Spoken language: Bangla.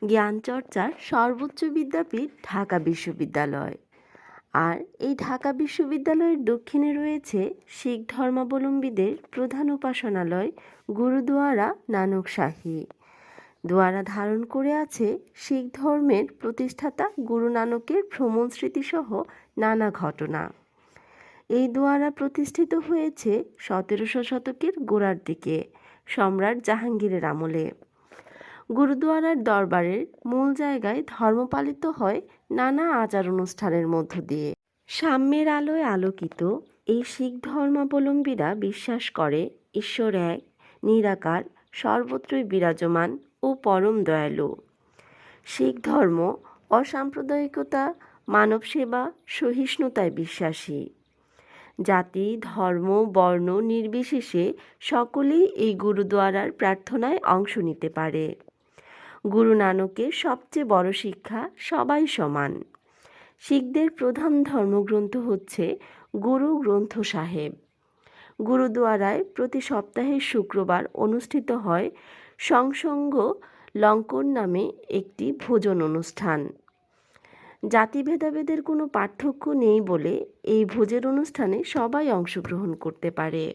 জ্ঞানচর্চার সর্বোচ্চ বিদ্যাপীঠ ঢাকা বিশ্ববিদ্যালয়। আর এই ঢাকা বিশ্ববিদ্যালয়ের দক্ষিণে রয়েছে শিখ ধর্মাবলম্বীদের প্রধান উপাসনালয় গুরুদুয়ারা নানক শাহী। দোয়ারা ধারণ করে আছে শিখ ধর্মের প্রতিষ্ঠাতা গুরু নানকের ভ্রমণ স্মৃতিসহ নানা ঘটনা। এই দোয়ারা প্রতিষ্ঠিত হয়েছে 1700 শতকের গোড়ার দিকে সম্রাট জাহাঙ্গীরের আমলে। গুরুদুয়ারার দরবারের মূল জায়গায় ধর্ম পালিত হয় নানা আচার অনুষ্ঠানের মধ্য দিয়ে। সাম্যের আলোয় আলোকিত এই শিখ ধর্মাবলম্বীরা বিশ্বাস করে ঈশ্বর এক, নিরাকার, সর্বত্রই বিরাজমান ও পরম দয়ালু। শিখ ধর্ম অসাম্প্রদায়িকতা, মানব সেবা, সহিষ্ণুতায় বিশ্বাসী। জাতি, ধর্ম, বর্ণ নির্বিশেষে সকলেই এই গুরুদুয়ারার প্রার্থনায় অংশ নিতে পারে। গুরু নানকের সবচেয়ে বড় শিক্ষা সবাই সমান। শিখদের প্রধান ধর্মগ্রন্থ হচ্ছে গুরু গ্রন্থ সাহেব। গুরুদুয়ারায় প্রতি সপ্তাহের শুক্রবার অনুষ্ঠিত হয় সংসঙ্গ লঙ্কন নামে একটি ভোজন অনুষ্ঠান। জাতি ভেদাভেদের কোনো পার্থক্য নেই বলে এই ভোজের অনুষ্ঠানে সবাই অংশগ্রহণ করতে পারে।